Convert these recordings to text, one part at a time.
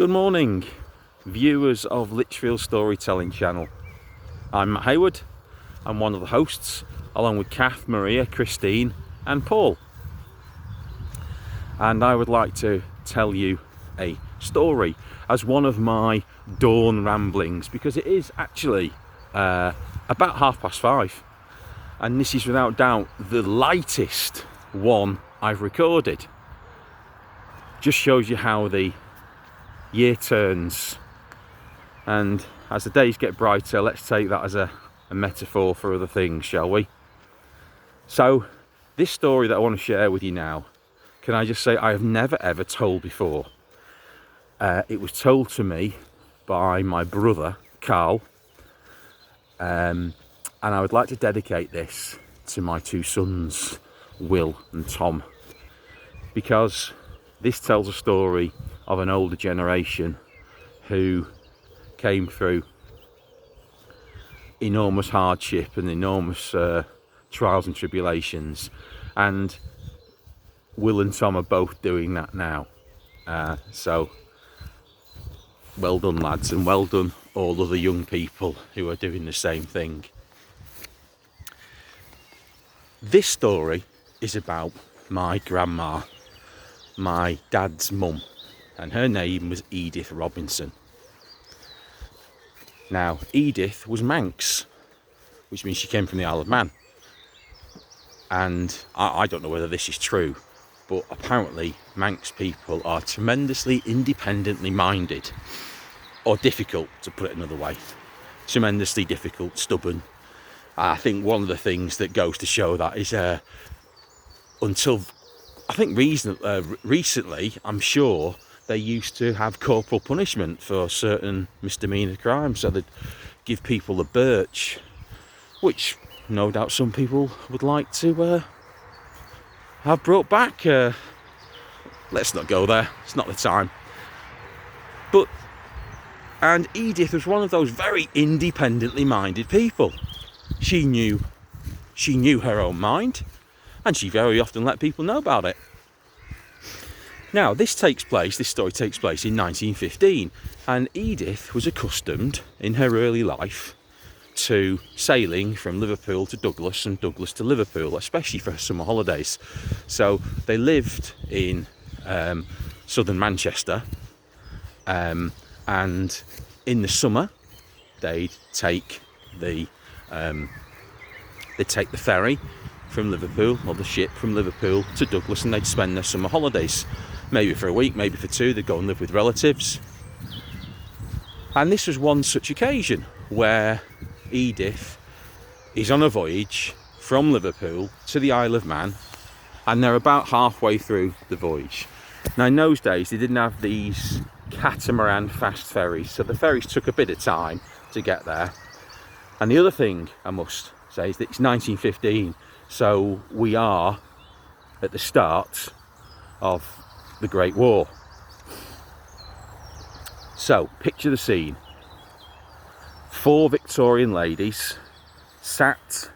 Good morning, viewers of Lichfield Storytelling Channel. I'm Matt Hayward. I'm one of the hosts, along with Kath, Maria, Christine and Paul. And I would like to tell you a story as one of my dawn ramblings, because it is actually about 5:30. And this is without doubt the lightest one I've recorded. Just shows you how the year turns, and as the days get brighter, let's take that as a metaphor for other things, shall we? So this story that I want to share with you now, can I just say I have never ever told before. It was told to me by my brother Carl, and I would like to dedicate this to my two sons, Will and Tom, because this tells a story of an older generation who came through enormous hardship and enormous trials and tribulations, and Will and Tom are both doing that now. So well done, lads, and well done all other young people who are doing the same thing. This story is about my grandma, my dad's mum, and her name was Edith Robinson. Now, Edith was Manx, which means she came from the Isle of Man. And I don't know whether this is true, but apparently Manx people are tremendously independently minded, or difficult, to put it another way. Tremendously difficult, stubborn. I think one of the things that goes to show that is until I think recently, I'm sure they used to have corporal punishment for certain misdemeanor crimes. So they'd give people a birch, which no doubt some people would like to have brought back. Let's not go there, it's not the time. And Edith was one of those very independently minded people. She knew her own mind, and she very often let people know about it. Now, this story takes place in 1915, and Edith was accustomed in her early life to sailing from Liverpool to Douglas and Douglas to Liverpool, especially for summer holidays. So they lived in southern Manchester, and in the summer they'd take the ferry from Liverpool, or the ship from Liverpool to Douglas, and they'd spend their summer holidays, maybe for a week, maybe for two. They'd go and live with relatives. And this was one such occasion where Edith is on a voyage from Liverpool to the Isle of Man, and they're about halfway through the voyage. Now, in those days they didn't have these catamaran fast ferries, so the ferries took a bit of time to get there. And the other thing I must say is that it's 1915, so we are at the start of the Great War. So picture the scene. 4 Victorian ladies sat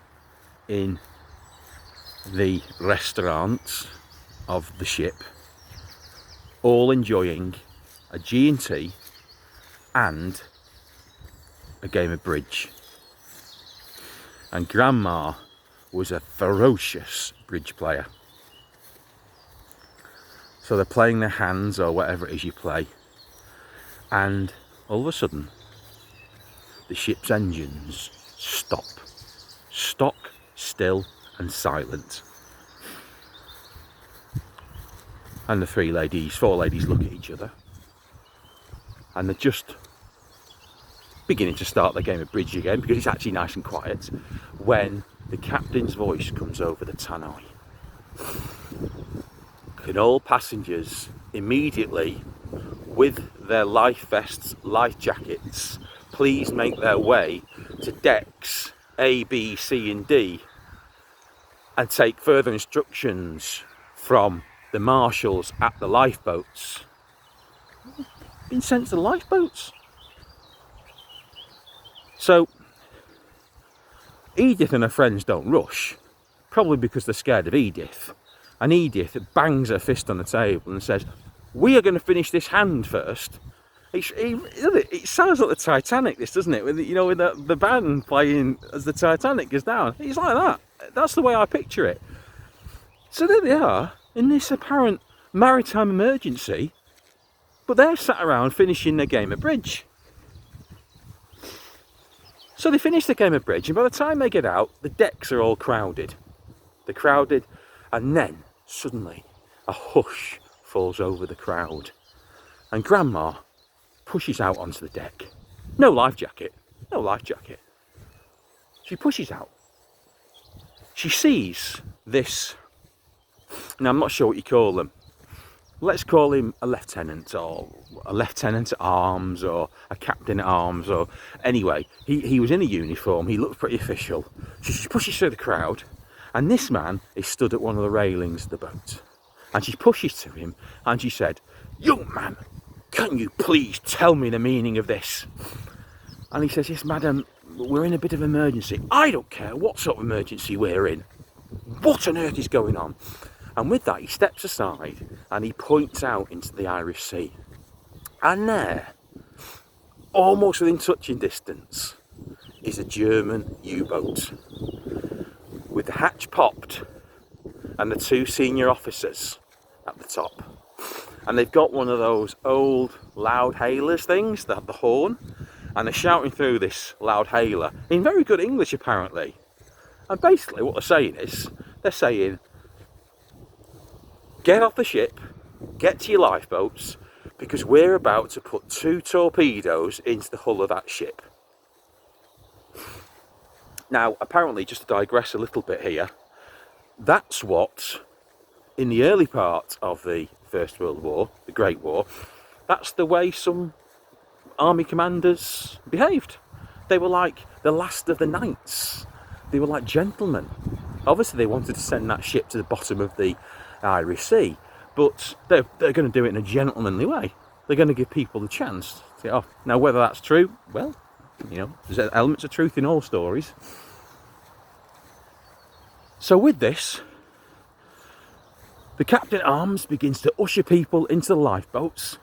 in the restaurant of the ship, all enjoying a G&T and a game of bridge. And Grandma was a ferocious bridge player. So they're playing their hands, or whatever it is you play, and all of a sudden the ship's engines stop, stock still and silent. And the 4 ladies look at each other, and they're just beginning to start their game of bridge again, because it's actually nice and quiet, when the captain's voice comes over the tannoy. Can all passengers immediately, with their life vests, life jackets, please make their way to decks A, B, C and D, and take further instructions from the marshals at the lifeboats? Been sent to the lifeboats. So Edith and her friends don't rush, probably because they're scared of Edith. And Edith bangs her fist on the table and says, "We are going to finish this hand first. It sounds like the Titanic, this, doesn't it? With with the band playing as the Titanic goes down. It's like that. That's the way I picture it. So there they are in this apparent maritime emergency, but they're sat around finishing their game of bridge. So they finish the game of bridge, and by the time they get out, the decks are all crowded. They're crowded, and then suddenly a hush falls over the crowd, and Grandma pushes out onto the deck. No life jacket. She pushes out. She sees this, now I'm not sure what you call them. Let's call him a lieutenant, or a lieutenant at arms, or a captain at arms, or anyway, he was in a uniform, he looked pretty official. She pushes through the crowd, and this man is stood at one of the railings of the boat. And she pushes to him, and she said, "Young man, can you please tell me the meaning of this?" And he says, "Yes, madam, we're in a bit of emergency." "I don't care what sort of emergency we're in. What on earth is going on?" And with that, he steps aside and he points out into the Irish Sea. And there, almost within touching distance, is a German U-boat with the hatch popped and the two senior officers at the top. And they've got one of those old loud hailers things that have the horn, and they're shouting through this loud hailer in very good English apparently. And basically what they're saying is, they're saying, get off the ship, get to your lifeboats, because we're about to put 2 torpedoes into the hull of that ship. Now, apparently, just to digress a little bit here, that's what, in the early part of the First World War, the Great War, that's the way some army commanders behaved. They were like the last of the knights. They were like gentlemen. Obviously, they wanted to send that ship to the bottom of the Irish Sea, but they're going to do it in a gentlemanly way. They're going to give people the chance to get off. Now, whether that's true, well, there's elements of truth in all stories. So with this, the captain at arms begins to usher people into the lifeboats,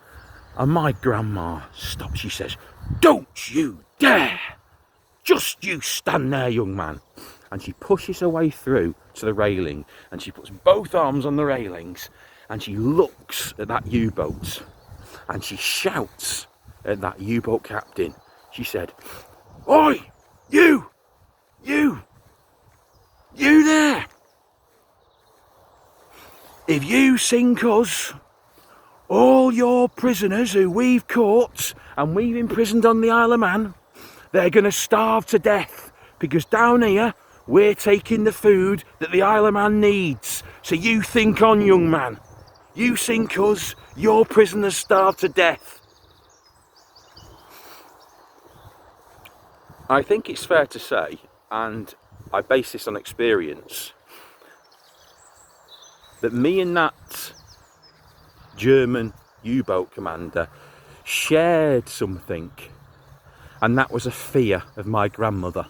and my grandma stops. She says, "Don't you dare! Just you stand there, young man." And she pushes her way through to the railing, and she puts both arms on the railings, and she looks at that U-boat, and she shouts at that U-boat captain. She said, "Oi, you there! If you sink us, all your prisoners who we've caught and we've imprisoned on the Isle of Man, they're going to starve to death, because down here we're taking the food that the Isle of Man needs. So you think on, young man. You sink us, your prisoners starve to death." I think it's fair to say, and I base this on experience, that me and that German U-boat commander shared something, and that was a fear of my grandmother.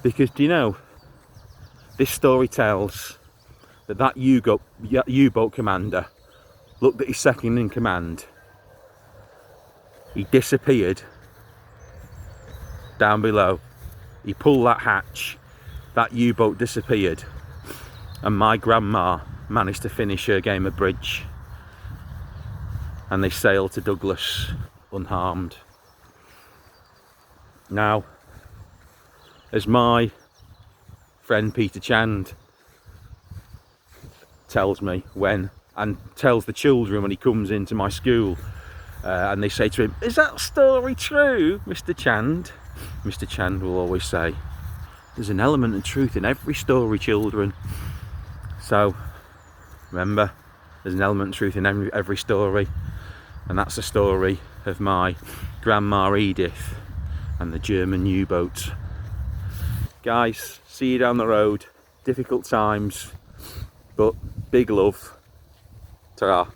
Because, do you know, this story tells that U-boat commander looked at his second in command. He disappeared down below. He pulled that hatch, that U-boat disappeared, and my grandma managed to finish her game of bridge, and they sailed to Douglas unharmed. Now, as my friend Peter Chand tells me and tells the children when he comes into my school, and they say to him, "Is that story true, Mr. Chand?" Mr. Chand will always say, "There's an element of truth in every story, children." So remember, there's an element of truth in every story, and that's the story of my Grandma Edith and the German U-boat. Guys, see you down the road. Difficult times, but big love. Ta-ra.